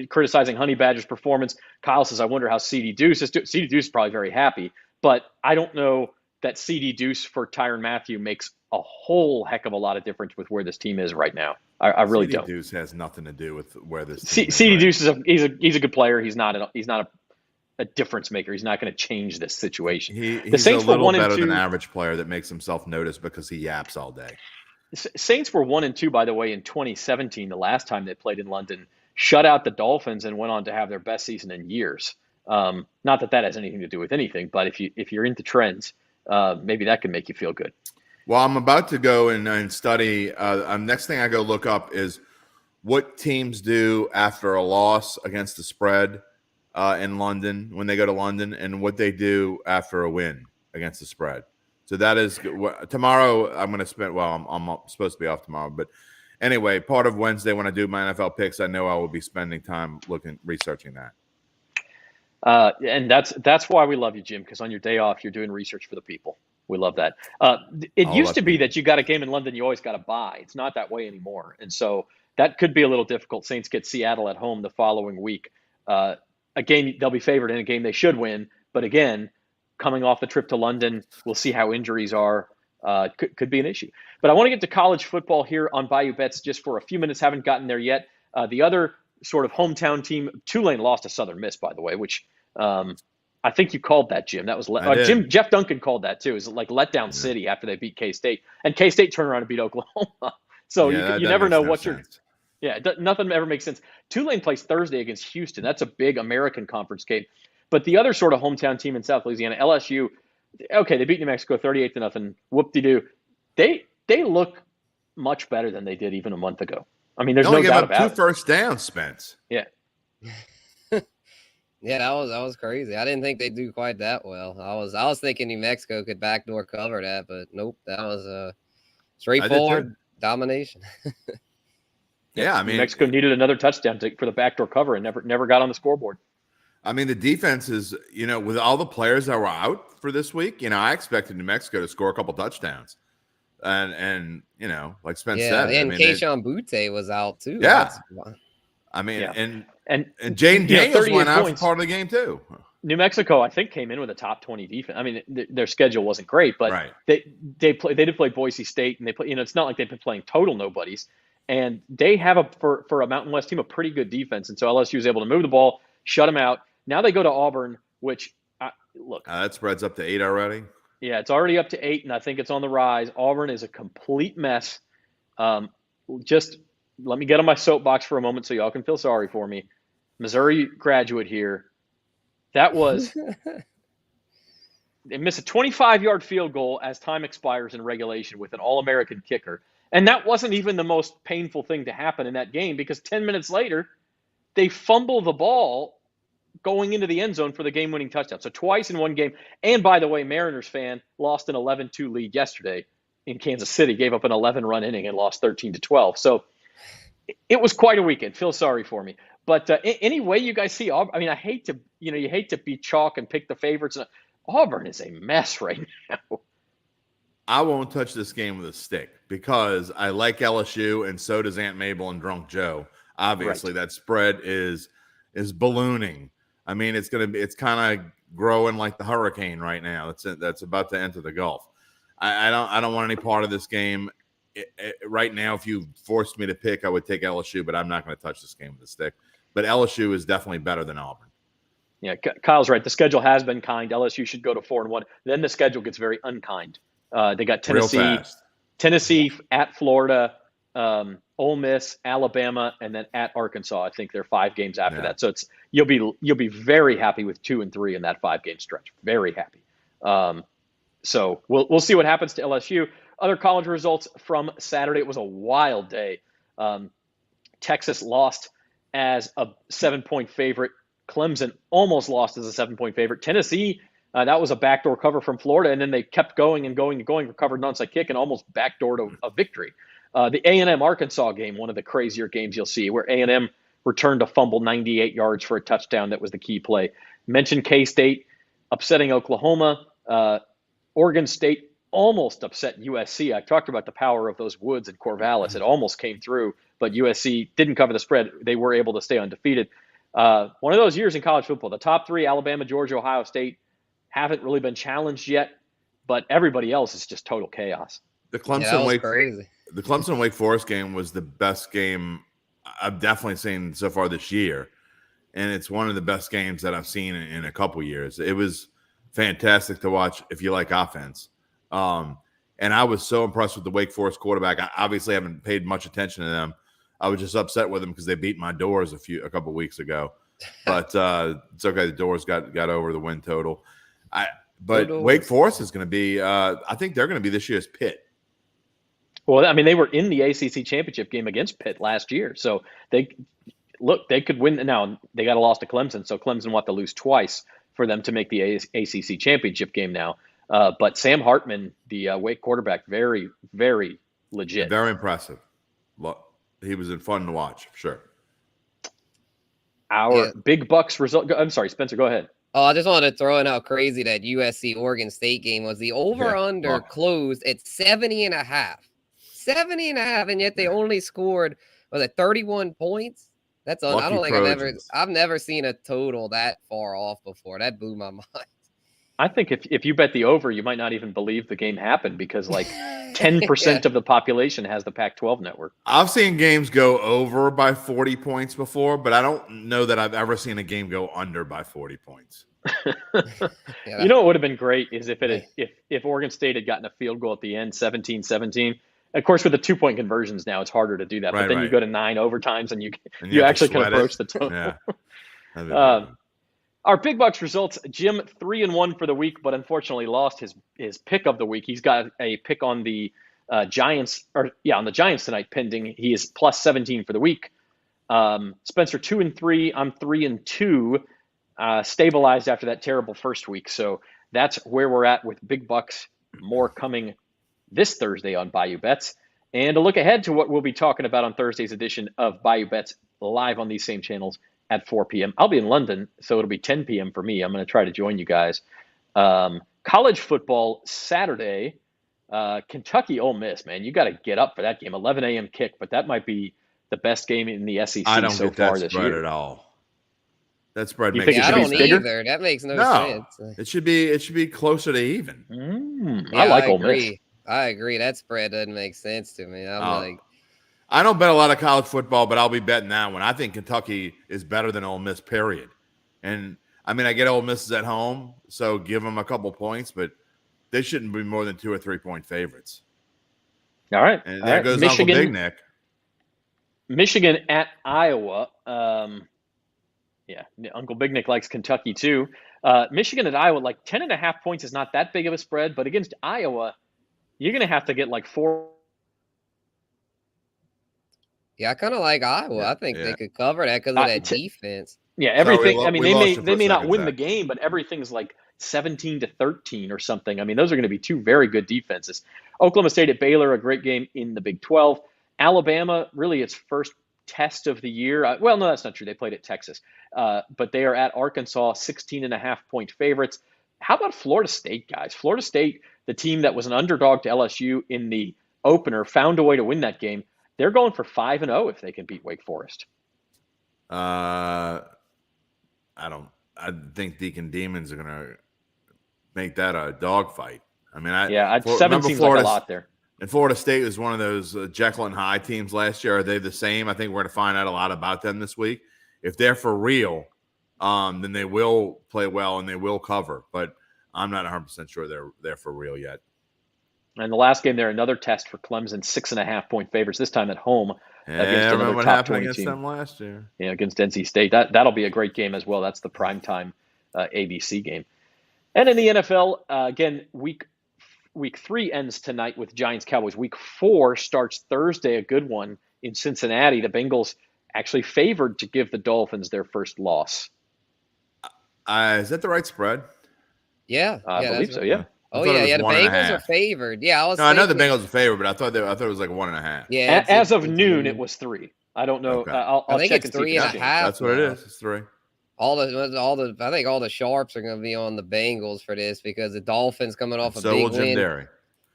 Criticizing Honey Badger's performance. Kyle says, I wonder how CD Deuce is doing. CD Deuce is probably very happy, but I don't know that CD Deuce for Tyrann Mathieu makes a whole heck of a lot of difference with where this team is right now. I really don't. CD Deuce has nothing to do with where this team is. CD Deuce he's a good player. He's not a difference maker. He's not going to change this situation. He's a little better than average player that makes himself noticed because he yaps all day. Saints were 1 and 2, by the way, in 2017, the last time they played in London. Shut out the Dolphins and went on to have their best season in years. Not that has anything to do with anything, but if you're into trends, maybe that can make you feel good. Well, I'm about to go and study. Next thing I go look up is what teams do after a loss against the spread in London when they go to London, and what they do after a win against the spread. So that is tomorrow. I'm going to spend. Well, I'm supposed to be off tomorrow, but anyway, part of Wednesday when I do my NFL picks, I know I will be spending time researching that. And that's why we love you, Jim, because on your day off, you're doing research for the people. We love that. It used to be that you got a game in London, you always got to buy. It's not that way anymore. And so that could be a little difficult. Saints get Seattle at home the following week. Again, they'll be favored in a game they should win. But again, coming off the trip to London, we'll see how injuries are. Could be an issue. But I want to get to college football here on Bayou Bets just for a few minutes. Haven't gotten there yet. The other sort of hometown team, Tulane lost to Southern Miss, by the way, which I think you called that, Jim. That was Jeff Duncan called that too. It was like letdown city after they beat K-State, and K-State turned around and beat Oklahoma. So you never know what you're. Yeah, nothing ever makes sense. Tulane plays Thursday against Houston. That's a big American Conference game. But the other sort of hometown team in South Louisiana, LSU, okay, they beat New Mexico 38-0. Whoop-de-doo. They look much better than they did even a month ago. I mean, there's no doubt about it. 2 first downs, Spence. Yeah. Yeah, that was crazy. I didn't think they'd do quite that well. I was thinking New Mexico could backdoor cover that, but nope, that was a straightforward domination. Yeah, I mean, New Mexico needed another touchdown for the backdoor cover and never got on the scoreboard. I mean, the defense is, with all the players that were out for this week, I expected New Mexico to score a couple touchdowns. And like Spence said. And Keyshawn Butte was out too. Yeah. I mean, and Jaden Daniels went out for part of the game too. New Mexico, I think, came in with a top 20 defense. I mean, their schedule wasn't great, but they did play Boise State, and they play. It's not like they've been playing total nobodies, and they have for a Mountain West team a pretty good defense, and so LSU was able to move the ball, shut them out. Now they go to Auburn, which look, that spreads up to 8 already. Yeah, it's already up to 8, and I think it's on the rise. Auburn is a complete mess. Just let me get on my soapbox for a moment so y'all can feel sorry for me. Missouri graduate here. That was – they miss a 25-yard field goal as time expires in regulation with an All-American kicker. And that wasn't even the most painful thing to happen in that game because 10 minutes later, they fumble the ball going into the end zone for the game-winning touchdown. So twice in one game. And by the way, Mariners fan lost an 11-2 lead yesterday in Kansas City, gave up an 11-run inning and lost 13-12. So it was quite a weekend. Feel sorry for me. But any way you guys see Auburn, I mean, I hate to, you hate to be chalk and pick the favorites. Auburn is a mess right now. I won't touch this game with a stick because I like LSU and so does Aunt Mabel and Drunk Joe. Obviously, that spread is ballooning. I mean, it's kind of growing like the hurricane right now. That's about to enter the Gulf. I don't want any part of this game. Right now, if you forced me to pick, I would take LSU, but I'm not going to touch this game with a stick. But LSU is definitely better than Auburn. Yeah, Kyle's right. The schedule has been kind. LSU should go to 4-1. Then the schedule gets very unkind. They got Tennessee at Florida, Ole Miss, Alabama, and then at Arkansas. I think they're 5 games after that. So you'll be very happy with 2 and 3 in that 5-game stretch. Very happy. So we'll see what happens to LSU. Other college results from Saturday. It was a wild day. Texas lost as a 7-point favorite. Clemson almost lost as a 7-point favorite. Tennessee, that was a backdoor cover from Florida, and then they kept going and going and going, recovered an onside kick, and almost backdoored a victory. The A&M Arkansas game, one of the crazier games you'll see, where A&M returned a fumble 98 yards for a touchdown. That was the key play. Mentioned K-State upsetting Oklahoma. Oregon State almost upset USC. I talked about the power of those Woods and Corvallis. It almost came through, but USC didn't cover the spread. They were able to stay undefeated. One of those years in college football, the top three, Alabama, Georgia, Ohio State, haven't really been challenged yet, but everybody else is just total chaos. The Clemson Wake Forest game was the best game I've definitely seen so far this year, and it's one of the best games that I've seen in a couple years. It was fantastic to watch if you like offense. And I was so impressed with the Wake Forest quarterback. I obviously haven't paid much attention to them. I was just upset with them because they beat my Doors a couple weeks ago. But it's okay. The Doors got over the win total. But Wake Forest is going to be I think they're going to be this year's Pitt. Well, I mean, they were in the ACC championship game against Pitt last year. So they could win. Now, they got a loss to Clemson, so Clemson will have to lose twice for them to make the ACC championship game now. But Sam Hartman, the Wake quarterback, very, very legit. Very impressive. He was fun to watch, for sure. Our Big Bucks result. I'm sorry, Spencer, go ahead. Oh, I just wanted to throw in how crazy that USC Oregon State game was. The over-under closed at 70.5. 70.5, and yet they only scored, 31 points? That's I don't think I've never seen a total that far off before. That blew my mind. I think if you bet the over, you might not even believe the game happened because like 10% of the population has the Pac-12 network. I've seen games go over by 40 points before, but I don't know that I've ever seen a game go under by 40 points. You know what would have been great is if Oregon State had gotten a field goal at the end, 17-17. Of course, with the 2-point conversions now, it's harder to do that. But then you go to 9 overtimes and you actually can approach the total. Yeah. Our Big Bucks results, Jim 3-1 for the week, but unfortunately lost his pick of the week. He's got a pick on the Giants, on the Giants tonight pending. He is plus 17 for the week. Spencer 2-3, I'm 3-2, stabilized after that terrible first week. So that's where we're at with Big Bucks. More coming this Thursday on Bayou Bets. And a look ahead to what we'll be talking about on Thursday's edition of Bayou Bets live on these same channels at 4 p.m. I'll be in London, so it'll be 10 p.m. for me. I'm going to try to join you guys. College football Saturday, Kentucky Ole Miss, man. You got to get up for that game. 11 a.m. kick, but that might be the best game in the SEC so far this year. I don't get that spread at all. That spread makes it I don't bigger? either. That makes no sense. It should be closer to even. I like Ole Miss. I agree. That spread doesn't make sense to me. I don't bet a lot of college football, but I'll be betting that one. I think Kentucky is better than Ole Miss, period. And, I mean, I get Ole Miss is at home, so give them a couple points, but they shouldn't be more than 2 or 3 point favorites. All right. And there goes Michigan, Uncle Big Nick. Michigan at Iowa. Uncle Big Nick likes Kentucky too. Michigan at Iowa, like 10.5 points is not that big of a spread, but against Iowa, you're going to have to get like 4. Yeah, I kind of like Iowa. I think they could cover that because of that defense. Yeah, everything. I mean, they may not win the game, but everything's like 17-13 or something. I mean, those are going to be 2 very good defenses. Oklahoma State at Baylor, a great game in the Big 12. Alabama, really its first test of the year. Well, no, that's not true. They played at Texas. But they are at Arkansas, 16.5 point favorites. How about Florida State, guys? Florida State, the team that was an underdog to LSU in the opener, found a way to win that game. They're going for 5-0 if they can beat Wake Forest. I think Deacon Demons are going to make that a dogfight. I mean, 7 seems like a lot there. And Florida State was one of those Jekyll and Hyde teams last year. Are they the same? I think we're going to find out a lot about them this week. If they're for real, then they will play well and they will cover. But I'm not 100% sure they're for real yet. And the last game there, another test for Clemson, 6.5 point favorites, this time at home against another what top happened 20 against team. them last year. Yeah, against NC State. That'll be a great game as well. That's the primetime ABC game. And in the NFL, again, week 3 ends tonight with Giants Cowboys. Week 4 starts Thursday, a good one in Cincinnati. The Bengals actually favored to give the Dolphins their first loss. Is that the right spread? Yeah. I believe so, right. yeah. Oh, thought it yeah. was The 1.5. Bengals are favored. Yeah, I know the Bengals are favored, but I thought it was like 1.5. Yeah. As of noon, it was 3. I don't know. Okay. I'll I think check it's and see if 3.5. changed. That's what it now. is. It's 3. I think all the sharps are going to be on the Bengals for this because the Dolphins coming off a So big will Jim win. Derry.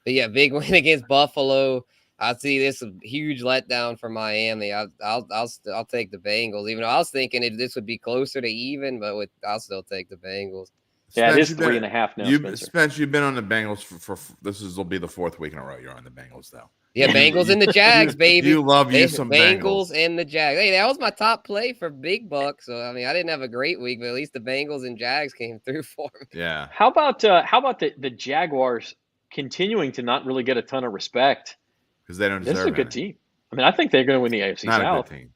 But yeah, big win against Buffalo. I see this a huge letdown for Miami. I'll take the Bengals, even though I was thinking this would be closer to even, but I'll still take the Bengals. Yeah, Spence, it is 3.5 now, Spencer. You've been on the Bengals for will be the 4th week in a row you're on the Bengals, though. Yeah, Bengals and the Jags, baby. You love you some Bengals and the Jags. Hey, that was my top play for big bucks. So I mean, I didn't have a great week, but at least the Bengals and Jags came through for me. Yeah. How about the Jaguars continuing to not really get a ton of respect? Because they don't deserve it. This is a good team. I mean, I think they're going to win the AFC Not South. a good team.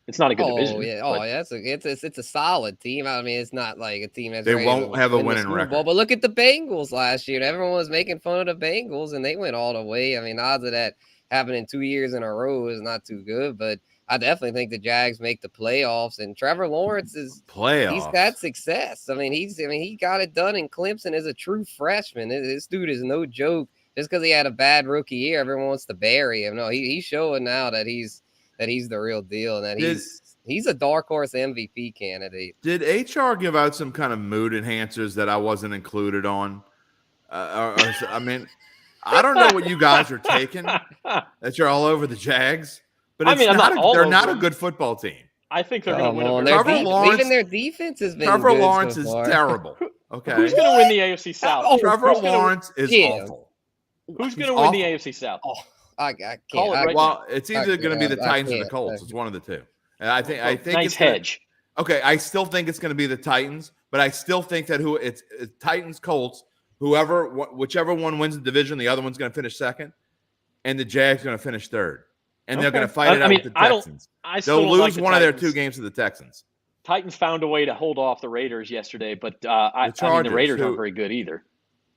It's not a good division. Yeah. It's a solid team. I mean, it's not like a team that's They ready won't to have a win the winning Super record. Bowl. But look at the Bengals last year. Everyone was making fun of the Bengals, and they went all the way. I mean, odds of that happening 2 years in a row is not too good. But I definitely think the Jags make the playoffs. And Trevor Lawrence he's got success. I mean, he got it done in Clemson as a true freshman. This dude is no joke. Just because he had a bad rookie year, everyone wants to bury him. No, he's showing now that he's the real deal and that he's a dark horse MVP candidate. Did HR give out some kind of mood enhancers that I wasn't included on? I mean, I don't know what you guys are taking that you're all over the Jags, but they're not a good football team. I think they're going to win. Even their defense has been Trevor good Lawrence so is far. terrible. Okay, who's going to win the AFC South? Trevor Lawrence is awful. Who's going to win the AFC South? I can't. It's either going to be the Titans or the Colts. It's one of the two. And I think nice hedge. Okay, I still think it's going to be the Titans, but I still think that it's Titans, Colts, whichever one wins the division, the other one's going to finish second, and the Jags are going to finish third, and they're going to fight it out with the Texans. They'll lose one of their 2 games to the Texans. Titans found a way to hold off the Raiders yesterday, but the Raiders aren't very good either.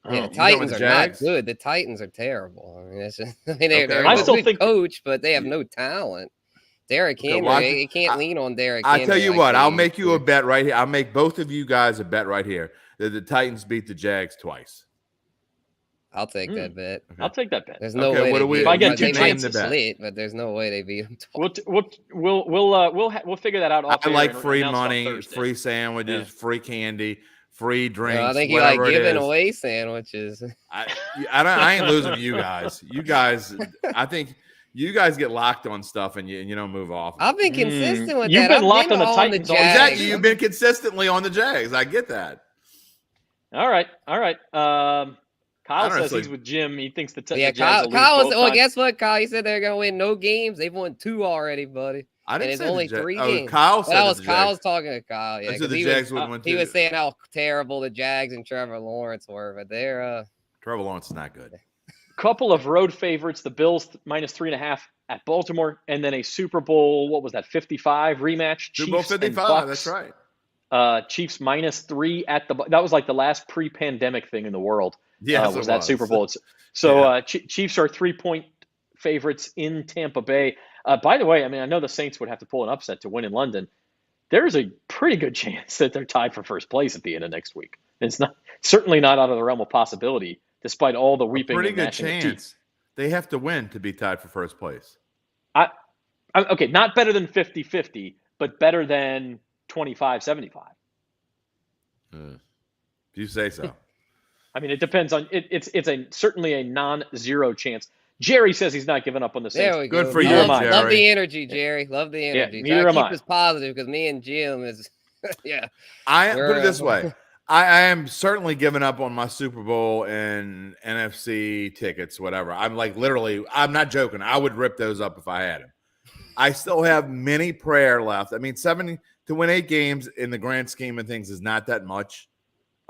Yeah, the Titans are not good. The Titans are terrible. I mean, they're a good coach, but they have no talent. Derrick Henry, you can't lean on Derrick Henry. I tell you what, I'll make you a bet right here. I'll make both of you guys a bet right here that the Titans beat the Jags twice. I'll take that bet. I'll take that bet. There's no way. If I get 2 chances, but there's no way they beat them twice. We'll figure that out. I like free money, free sandwiches, free candy, free drinks. I think you like giving away sandwiches. I ain't losing to you guys. You guys, I think you guys get locked on stuff and you don't move off. I've been consistent with that. You've been locked on the Titans. Exactly. You've been consistently on the Jags. I get that. All right. Kyle says he's with Jim. He thinks the Jags Kyle. Well, guess what, Kyle? He said they're going to win no games. They've won 2 already, buddy. I didn't and say it's only 3 games. Kyle said that was Kyle's talking to Kyle. Yeah, the Jags wouldn't win 2. He was saying how terrible the Jags and Trevor Lawrence were, but they're Trevor Lawrence is not good. Couple of road favorites: the Bills -3.5 at Baltimore, and then a Super Bowl. What was that? 55 rematch. Super Bowl 55. That's right. Chiefs -3 at the. That was like the last pre-pandemic thing in the world. Yeah, was that Super Bowl? So Chiefs are 3-point favorites in Tampa Bay. By the way, I mean, I know the Saints would have to pull an upset to win in London. There's a pretty good chance that they're tied for first place at the end of next week. It's certainly not out of the realm of possibility, despite all the weeping. Pretty good chance. They have to win to be tied for first place. Okay, not better than 50-50, but better than 25-75. If you say so. I mean, it depends on it. It's certainly a non-zero chance. Jerry says he's not giving up on the Saints. There we Good go. for you, Jerry. Love the energy, Jerry. Love the energy. Yeah, neither am I. Keep us positive because me and Jim is, yeah. Put it this way. I am certainly giving up on my Super Bowl and NFC tickets, whatever. I'm like literally, I'm not joking. I would rip those up if I had them. I still have many prayer left. I mean, 7 to win 8 games in the grand scheme of things is not that much.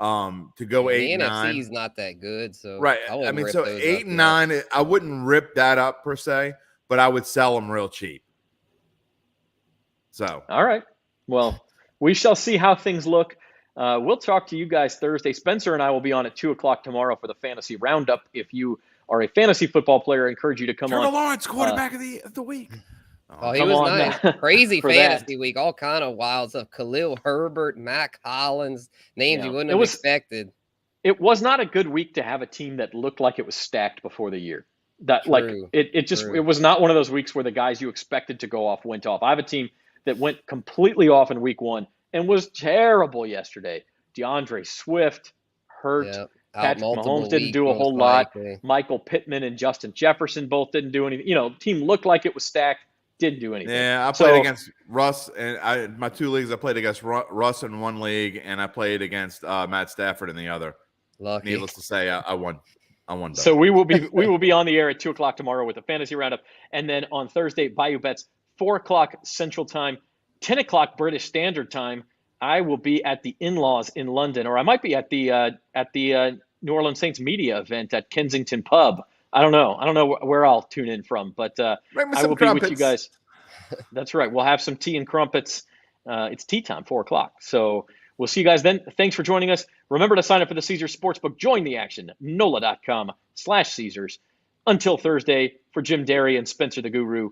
To go 8 and 9. The NFC is not that good, so right. I mean, so 8 and 9, I wouldn't rip that up per se, but I would sell them real cheap. So, all right. Well, we shall see how things look. We'll talk to you guys Thursday. Spencer and I will be on at 2:00 tomorrow for the fantasy roundup. If you are a fantasy football player, I encourage you to come on. Trevor Lawrence, quarterback of the week. Oh, he Come was on nice. now. Crazy For fantasy that. week. All kind of wild stuff. Khalil Herbert, Mac Hollins, names you Yeah. wouldn't It have was expected. it was not a good week to have a team that looked like it was stacked before the year. That like True. it just True. it was not one of those weeks where the guys you expected to go off went off. I have a team that went completely off in week 1 and was terrible yesterday. DeAndre Swift hurt. Yeah. Out Patrick multiple Mahomes didn't weeks, do a most whole lot. likely. Michael Pittman and Justin Jefferson both didn't do anything. Team looked like it was stacked, didn't do anything. Yeah, I played against Russ, and my 2 leagues. I played against Russ in one league, and I played against Matt Stafford in the other. Lucky. Needless to say, I won. I won. So we will be on the air at 2:00 tomorrow with a fantasy roundup, and then on Thursday, Bayou Bets, 4:00 Central Time, 10:00 British Standard Time. I will be at the In-Laws in London, or I might be at the New Orleans Saints media event at Kensington Pub. I don't know where I'll tune in from, but I will be with you guys. That's right. We'll have some tea and crumpets. It's tea time, 4:00. So we'll see you guys then. Thanks for joining us. Remember to sign up for the Caesars Sportsbook. Join the action. NOLA.com/Caesars. Until Thursday, for Jim Derry and Spencer the Guru,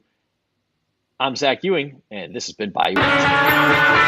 I'm Zach Ewing, and this has been Bayou Bets.